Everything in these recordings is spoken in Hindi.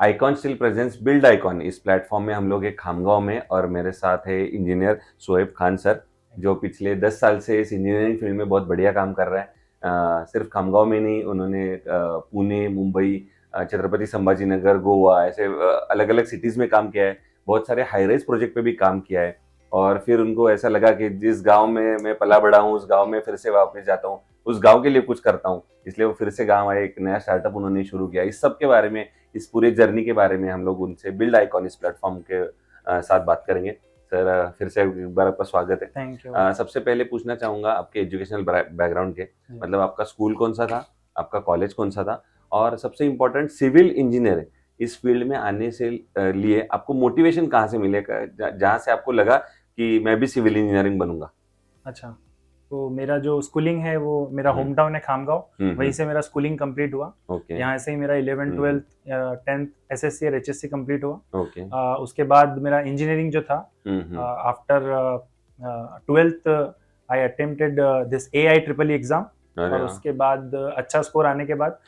Icon still presence build icon, इस प्लेटफॉर्म में हम लोग एक खामगांव में, और मेरे साथ है इंजीनियर शोएब खान सर, जो पिछले 10 साल से इस इंजीनियरिंग फील्ड में बहुत बढ़िया काम कर रहे हैं। सिर्फ खामगांव में नहीं, उन्होंने पुणे, मुंबई, छत्रपति संभाजीनगर, गोवा, ऐसे अलग अलग सिटीज़ में काम किया है। बहुत सारे हाई राइज प्रोजेक्ट पे भी काम किया है, और फिर उनको ऐसा लगा कि जिस गांव में मैं पला बड़ा हूँ उस गांव में फिर से वापस जाता हूँ, उस गांव के लिए कुछ करता हूँ, इसलिए वो फिर से गांव आए, एक नया स्टार्टअप उन्होंने शुरू किया। इस सब के बारे में, इस पूरे जर्नी के बारे में हम लोग उनसे बिल्ड आइकॉन इस प्लेटफॉर्म के साथ बात करेंगे। सर फिर से एक बार आपका स्वागत है। Thank you. सबसे पहले पूछना चाहूंगा आपके एजुकेशनल बैकग्राउंड के, मतलब आपका स्कूल कौन सा था, आपका कॉलेज कौन सा था, और सबसे इम्पोर्टेंट सिविल इंजीनियर इस फील्ड में आने से लिए आपको मोटिवेशन कहाँ से मिलेगा, जहाँ से आपको लगा कि मैं भी सिविल इंजीनियरिंग बनूंगा? अच्छा, तो मेरा जो स्कूलिंग है वो मेरा होम टाउन है खामगांव, वहीं से मेरा स्कूलिंग कंप्लीट हुआ। ओके। यहाँ से ही मेरा 11th 12th 10th एसएससी और एचएससी कंप्लीट हुआ। ओके। उसके बाद मेरा इंजीनियरिंग जो था, after 12th I attempted this AIEEE exam, और उसके बाद अच्छा स्कोर आने के बाद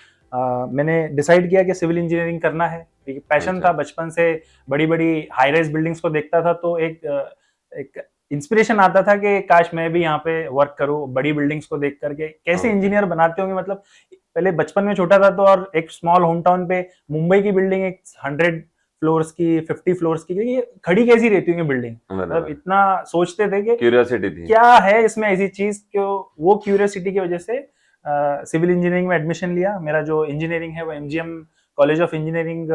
मैंने डिसाइड किया कि सिविल इंजीनियरिंग करना है, क्योंकि पैशन था बचपन से। बड़ी बड़ी हाई राइज बिल्डिंग्स को देखता था तो एक इंस्पिरेशन आता था कि काश मैं भी यहाँ पे वर्क करूँ, बड़ी बिल्डिंग्स को देख करके कैसे इंजीनियर बनाते होंगे। मतलब पहले बचपन में छोटा था तो, और एक स्मॉल होम टाउन पे मुंबई की बिल्डिंग एक 100 फ्लोर्स की, 50 फ्लोर्स की, ये खड़ी कैसी रहती होंगी बिल्डिंग, मतलब इतना सोचते थे कि क्यूरियोसिटी थी क्या है इसमें ऐसी चीज। क्यों वो क्यूरियोसिटी की वजह से सिविल इंजीनियरिंग में एडमिशन लिया। मेरा जो इंजीनियरिंग है वो MGM college of engineering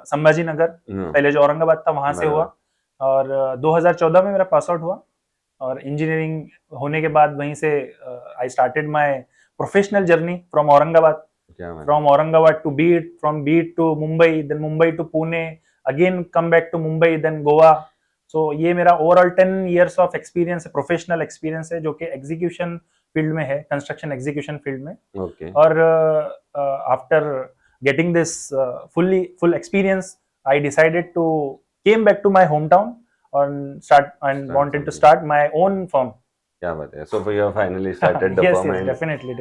Sambhaji Nagar, पहले जो औरंगाबाद था वहां से हुआ, और 2014 में मेरा पास आउट हुआ। और इंजीनियरिंग होने के बाद वहीं से I started my professional journey from Aurangabad, to Beed, from Beed to Mumbai, then Mumbai to Pune, again come back to Mumbai, then Goa. So ये मेरा ओवरऑल 10 years ऑफ एक्सपीरियंस है, प्रोफेशनल एक्सपीरियंस है, जो कि एग्जीक्यूशन फील्ड में है, कंस्ट्रक्शन एग्जीक्यूशन फील्ड में। और after getting this full experience, I decided to came back to my home town and wanted to start my own firm. क्या बात है। So you have finally started the yes, firm, yes, and definitely.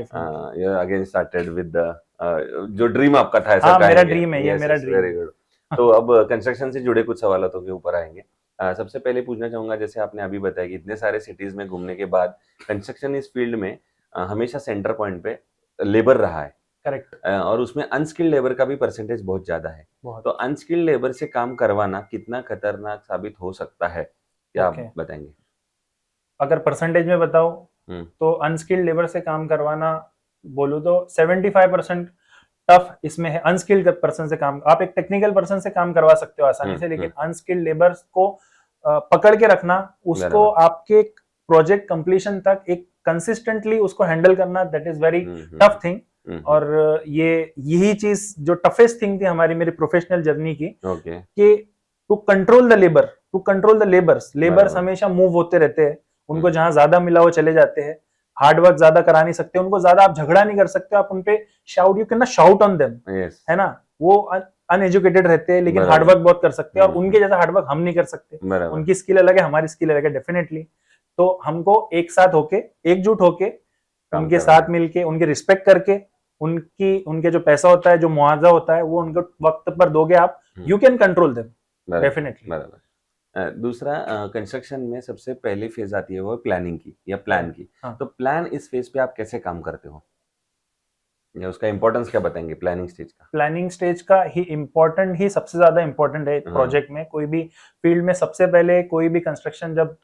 You again started with the जो ड्रीम आपका था, ऐसा मेरा ड्रीम है, ये मेरा ड्रीम। Very good. तो अब कंस्ट्रक्शन से जुड़े कुछ सवालों के ऊपर आएंगे। सबसे पहले पूछना चाहूंगा, जैसे आपने अभी बताया कि इतने सारे सिटीज में घूमने के बाद कंस्ट्रक्शन इस फील्ड में हमेशा सेंटर पॉइंट पे लेबर रहा है। करेक्ट। और उसमें अनस्किल्ड लेबर का भी परसेंटेज बहुत ज्यादा है। तो अनस्किल्ड लेबर से काम करवाना कितना खतरनाक साबित हो सकता है, क्या आप बताएंगे? अगर परसेंटेज में बताओ तो अनस्किल्ड लेबर से काम करवाना बोलूं तो 75% टफ इसमें है। अनस्किल्ड पर्सन से काम, आप एक टेक्निकल पर्सन से काम करवा सकते हो आसानी से, लेकिन अनस्किल्ड लेबर को पकड़ के रखना, उसको आपके प्रोजेक्ट कंप्लीशन तक एक कंसिस्टेंटली उसको हैंडल करना, that is very tough thing. और यही चीज जो टफेस्ट थिंग थी हमारी, मेरी प्रोफेशनल जर्नी की, कि टू कंट्रोल द लेबर्स हमेशा मूव होते रहते हैं, उनको जहां ज्यादा मिला वो चले जाते हैं, हार्ड वर्क ज्यादा करा नहीं सकते, उनको ज्यादा आप झगड़ा नहीं कर सकते, आप उनपे shout, you can not shout on them, है ना। वो अनएजुकेटेड रहते हैं लेकिन हार्ड वर्क बहुत कर सकते हैं, और उनके जैसा हार्ड वर्क हम नहीं कर सकते। उनकी स्किल अलग है, हमारी स्किल अलग है, डेफिनेटली। तो हमको एक साथ होके, एकजुट होके, उनके साथ मिलके, उनके रिस्पेक्ट करके, उनके जो पैसा होता है, जो मुआवजा होता है, वो उनको वक्त पर दोगे आप, you can control them, definitely. दूसरा, कंस्ट्रक्शन में सबसे पहली फेज आती है वो प्लानिंग की या प्लान की। तो प्लान इस फेज पे आप कैसे काम करते हो, या उसका इंपॉर्टेंस क्या बताएंगे प्लानिंग स्टेज का? प्लानिंग स्टेज का ही इम्पोर्टेंट, ही सबसे ज्यादा इम्पोर्टेंट है प्रोजेक्ट में, कोई भी फील्ड में। सबसे पहले कोई भी कंस्ट्रक्शन जब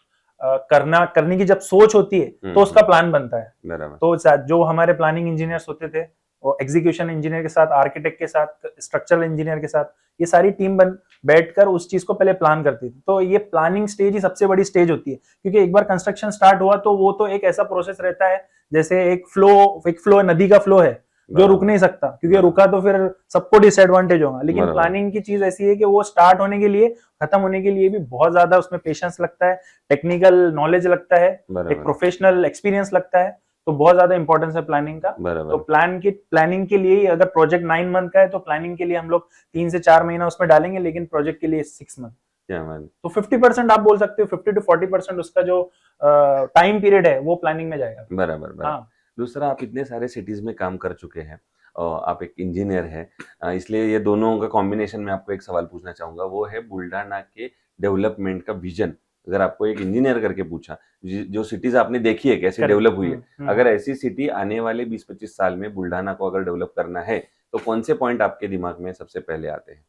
करने की जब सोच होती है तो उसका प्लान बनता है। तो जो हमारे प्लानिंग इंजीनियर्स होते थे, वो एग्जीक्यूशन इंजीनियर के साथ, आर्किटेक्ट के साथ, स्ट्रक्चरल इंजीनियर के साथ, ये सारी टीम बैठकर उस चीज को पहले प्लान करती थी। तो ये प्लानिंग स्टेज ही सबसे बड़ी स्टेज होती है, क्योंकि एक बार कंस्ट्रक्शन स्टार्ट हुआ तो वो तो एक ऐसा प्रोसेस रहता है जैसे एक फ्लो नदी का फ्लो है जो रुक नहीं सकता, क्योंकि रुका तो फिर सबको डिसएडवांटेज होगा। लेकिन प्लानिंग की चीज ऐसी है कि वो स्टार्ट होने के लिए, खत्म होने के लिए भी बहुत ज्यादा उसमें पेशेंस लगता है, टेक्निकल नॉलेज लगता है, एक प्रोफेशनल एक्सपीरियंस लगता है। तो बहुत ज्यादा इंपॉर्टेंस है प्लानिंग का। तो प्लानिंग के लिए, अगर प्रोजेक्ट 9 मंथ का है तो प्लानिंग के लिए हम लोग 3 से 4 महीना उसमें डालेंगे, लेकिन प्रोजेक्ट के लिए 6 मंथ। तो 50% आप बोल सकते हो, 50 to 40% उसका जो टाइम पीरियड है वो प्लानिंग में जाएगा। बराबर। दूसरा, आप इतने सारे सिटीज में काम कर चुके हैं, आप एक इंजीनियर हैं, इसलिए ये दोनों का कॉम्बिनेशन में आपको एक सवाल पूछना चाहूँगा, वो है बुल्ढाना के डेवलपमेंट का विजन। अगर आपको एक इंजीनियर करके पूछा, जो सिटीज़ आपने देखी है कैसे डेवलप हुई है, अगर ऐसी सिटी आने वाले 20-25 साल में बुल्ढाना को अगर डेवलप करना है, तो कौन से पॉइंट आपके दिमाग में सबसे पहले आते हैं?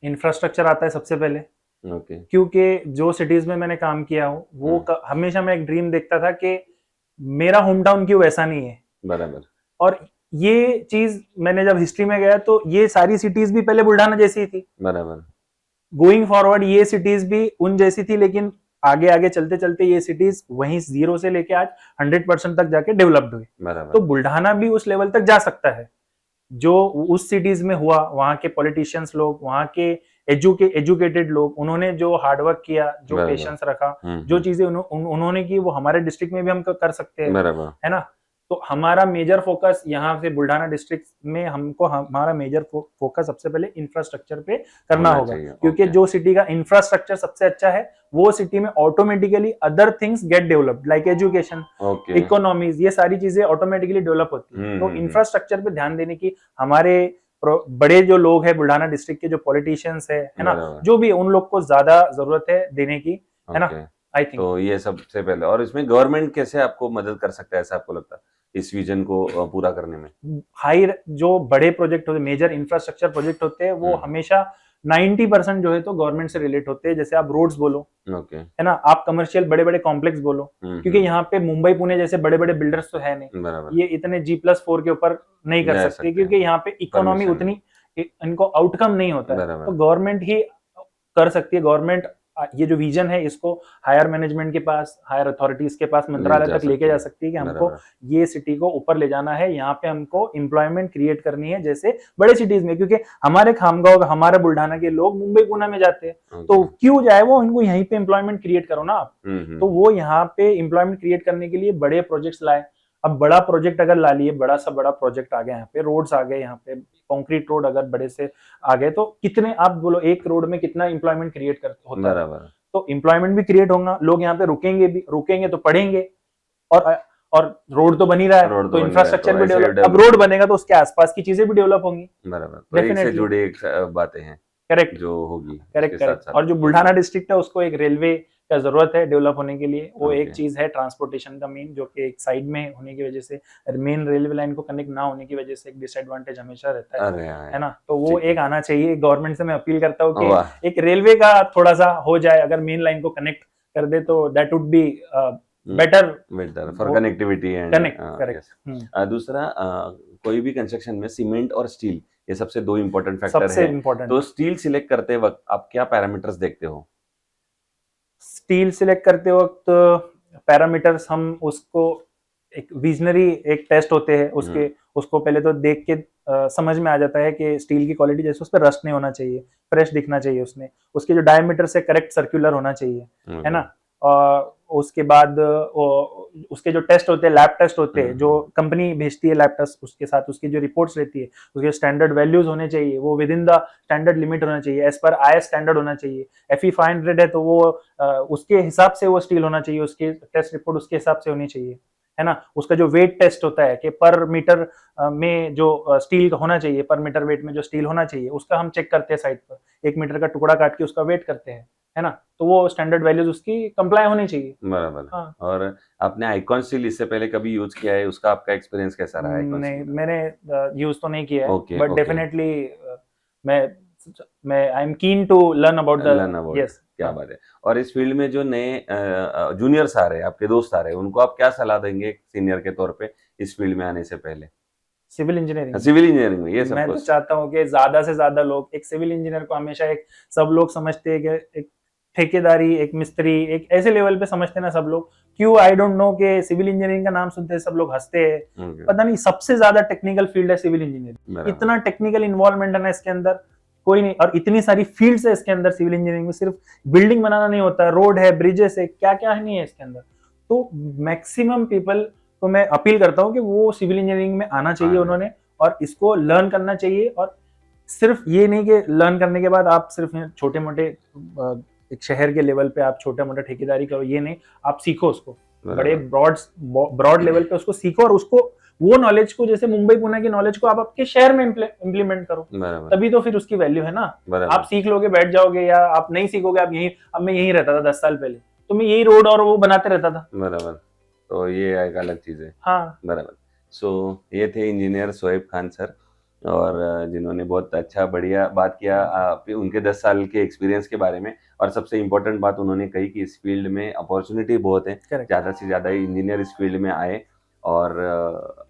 इंफ्रास्ट्रक्चर आता है सबसे पहले, ओके। क्योंकि जो सिटीज में मैंने काम किया हूँ वो हमेशा मैं एक ड्रीम देखता था कि मेरा होम टाउन क्यों वैसा नहीं है। बराबर। और ये चीज मैंने जब हिस्ट्री में गया तो ये सारी सिटीज भी पहले बुल्ढाना जैसी थी, बराबर। गोइंग फॉरवर्ड ये सिटीज भी उन जैसी थी, लेकिन आगे आगे चलते चलते ये सिटीज वहीं 0 से लेके आज 100% तक जाके डेवलप्ड हुई। बराबर। तो बुल्ढाना भी उस लेवल तक जा सकता है जो उस सिटीज में हुआ। वहां के पॉलिटिशियंस लोग, वहां के एजुकेटेड लोग, उन्होंने जो हार्डवर्क किया, जो बराबर। पेशेंस रखा, जो चीजें उन्होंने की, वो हमारे डिस्ट्रिक्ट में भी हम कर सकते हैं, बराबर। है ना। तो हमारा मेजर फोकस यहाँ से बुल्ढाना डिस्ट्रिक्ट में हमको हमारा मेजर फोकस सबसे पहले इंफ्रास्ट्रक्चर पे करना होगा, क्योंकि जो सिटी का इंफ्रास्ट्रक्चर सबसे अच्छा है वो सिटी में automatically other things get developed, like education, economies, ये सारी चीजें ऑटोमेटिकली डेवलप होती है। तो इंफ्रास्ट्रक्चर पे ध्यान देने की हमारे बड़े जो लोग हैं बुल्ढाना डिस्ट्रिक्ट के, जो पॉलिटिशियंस है ना, जो भी, उन लोग को ज्यादा जरूरत है देने की, है ना, आई थिंक। तो ये सबसे पहले, और इसमें गवर्नमेंट कैसे आपको मदद कर सकता है, ऐसा आपको लगता है इस विजन को पूरा करने में? हाई जो बड़े प्रोजेक्ट होते हैं, मेजर इंफ्रास्ट्रक्चर प्रोजेक्ट होते हैं, वो हमेशा 90% जो है तो गवर्नमेंट से रिलेट होते हैं। जैसे आप रोड्स बोलो, है ना, आप कमर्शियल बड़े बड़े कॉम्प्लेक्स बोलो, क्योंकि यहाँ पे मुंबई पुणे जैसे बड़े बड़े बिल्डर्स तो है नहीं, ये इतने G+4 के ऊपर नहीं कर सकते, क्योंकि यहाँ पे इकोनॉमी उतनी, इनको आउटकम नहीं होता है। तो गवर्नमेंट ही कर सकती है। गवर्नमेंट ये जो विजन है इसको हायर मैनेजमेंट के पास, हायर अथॉरिटीज के पास, मंत्रालय तक लेके जा सकती है कि हमको ये सिटी को ऊपर ले जाना है, यहाँ पे हमको एम्प्लॉयमेंट क्रिएट करनी है जैसे बड़े सिटीज में। क्योंकि हमारे खामगांव, हमारे बुल्ढाना के लोग मुंबई पुणे में जाते हैं, तो क्यों जाए वो, इनको यहीं पे एम्प्लॉयमेंट क्रिएट करो ना आप। तो वो यहाँ पे एम्प्लॉयमेंट क्रिएट करने के लिए बड़े प्रोजेक्ट्स लाए। अब बड़ा प्रोजेक्ट अगर ला लिए, बड़ा सा बड़ा प्रोजेक्ट आ गया, यहाँ पे रोड्स आ गए, यहाँ पे कंक्रीट रोड अगर बड़े से आ गए, तो कितने, आप बोलो एक रोड में कितना एम्प्लॉयमेंट क्रिएट होता है। तो एम्प्लॉयमेंट भी क्रिएट होगा, लोग यहाँ पे रुकेंगे तो पढ़ेंगे, और रोड तो बन ही रहा है, तो इंफ्रास्ट्रक्चर भी डेवलप, अब रोड बनेगा तो उसके आसपास की चीजें भी डेवलप होंगी। बराबर, एक से जुड़े बातें हैं, करेक्ट, जो होगी। करेक्ट। और जो बुल्ढाना डिस्ट्रिक्ट है उसको एक रेलवे का जरूरत है डेवलप होने के लिए, वो एक चीज है ट्रांसपोर्टेशन का मेन, जो कि एक साइड में होने की वजह से, मेन रेलवे लाइन को कनेक्ट ना होने की वजह से एक डिसएडवांटेज हमेशा रहता है ना। तो वो एक आना चाहिए। गवर्नमेंट से मैं अपील करता हूँ कि एक रेलवे का थोड़ा सा हो जाए, अगर मेन लाइन को कनेक्ट कर दे तो that would be better for connectivity and correct. दूसरा, कोई भी कंस्ट्रक्शन में सीमेंट और स्टील, ये सबसे 2 इंपॉर्टेंट फैक्टर है। तो स्टील सिलेक्ट करते वक्त आप क्या पैरामीटर्स देखते हो? स्टील सिलेक्ट करते वक्त पैरामीटर्स, हम उसको एक विजनरी एक टेस्ट होते हैं उसको पहले तो देख के समझ में आ जाता है कि स्टील की क्वालिटी, जैसे उस पर रस्ट नहीं होना चाहिए, फ्रेश दिखना चाहिए, उसके जो डायमीटर से करेक्ट सर्कुलर होना चाहिए, है ना। उसके बाद उसके जो टेस्ट होते हैं, लैब टेस्ट होते हैं, जो कंपनी भेजती है लैब टेस्ट, उसके साथ उसकी जो रिपोर्ट्स रहती है, उसके स्टैंडर्ड वैल्यूज होने चाहिए, वो with in the standard limit होना चाहिए, एज पर IS स्टैंडर्ड होना चाहिए। FE 500 है तो वो उसके हिसाब से वो स्टील होना चाहिए, उसकी टेस्ट रिपोर्ट उसके हिसाब से होनी चाहिए, है ना। उसका जो वेट टेस्ट होता है कि पर मीटर में जो स्टील होना चाहिए, पर मीटर वेट में जो स्टील होना चाहिए, उसका हम चेक करते हैं साइड पर, 1 मीटर का टुकड़ा काट के उसका वेट करते हैं, है ना। तो वो स्टैंडर्ड वैल्यूज उसकी कंप्लाई होनी चाहिए। बराबर। हाँ। और आपने आइकॉन स्टील इससे पहले कभी यूज किया है, उसका आपका एक्सपीरियंस कैसा रहा है? नहीं, मैंने यूज तो नहीं किया है, बट डेफिनेटली मैं I am keen to learn about the, yes. क्या बात है। और इस फील्ड में जो नए जूनियर्स आ रहे हैं, आपके दोस्त आ रहे हैं, उनको आप क्या सलाह देंगे सीनियर के तौर पे इस फील्ड में आने से पहले? सिविल इंजीनियरिंग में ये सब मैं तो चाहता हूँ कि ज्यादा से ज्यादा लोग, एक सिविल इंजीनियर को हमेशा एक, सब लोग समझते हैं कि एक ठेकेदारी, एक मिस्त्री, एक ऐसे लेवल पे समझते हैं ना सब लोग। क्यों, आई डोंट नो, कि सिविल इंजीनियरिंग का नाम सुनते हैं सब लोग हंसते हैं। पता नहीं, सबसे ज्यादा टेक्निकल फील्ड है सिविल इंजीनियरिंग, इतना टेक्निकल इन्वॉल्वमेंट है ना इसके अंदर, कोई नहीं। और इतनी सारी फील्ड्स है इसके अंदर सिविल इंजीनियरिंग में, सिर्फ बिल्डिंग बनाना नहीं होता, रोड है, ब्रिजेस है, क्या क्या है नहीं है इसके अंदर। तो मैक्सिमम पीपल को मैं अपील करता हूँ कि वो सिविल इंजीनियरिंग में आना चाहिए उन्होंने, और इसको लर्न करना चाहिए। और सिर्फ ये नहीं कि लर्न करने के बाद आप सिर्फ छोटे मोटे एक शहर के लेवल पे आप छोटा मोटा ठेकेदारी करो, ये नहीं, आप सीखो उसको, बड़े ब्रॉड लेवल पे उसको सीखो, और उसको वो नॉलेज को, जैसे मुंबई पुणे की नॉलेज को आप आपके शहर में इम्प्लीमेंट करो, बराबर तभी तो फिर उसकी वैल्यू है ना। बराबर आप सीख लोगे, बैठ जाओगे, या आप नहीं सीखोगे, आप यही, अब मैं यहीं रहता था 10 साल पहले, तो मैं यही रोड और वो बनाते रहता था। बराबर, तो ये एक अलग चीज़ है। हाँ, बराबर। सो ये थे इंजीनियर शोएब खान सर, और जिन्होंने बहुत अच्छा बढ़िया बात किया उनके 10 साल के एक्सपीरियंस के बारे में, और सबसे इम्पोर्टेंट बात उन्होंने कही कि इस फील्ड में अपॉर्चुनिटी बहुत है, करेक्ट। ज़्यादा से ज़्यादा इंजीनियर इस फील्ड में आए। और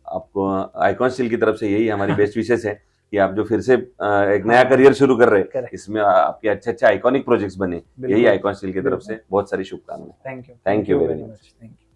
आपको आइकॉन स्टील की तरफ से यही हमारी बेस्ट विशेष है कि आप जो फिर से एक नया करियर शुरू कर रहे हैं, Correct. इसमें आपके अच्छे अच्छे आइकॉनिक प्रोजेक्ट्स बने, यही बिल्कुल, आइकॉन स्टील की तरफ से बहुत सारी शुभकामनाएं। Thank you, Thank you very very much. Much, thank you.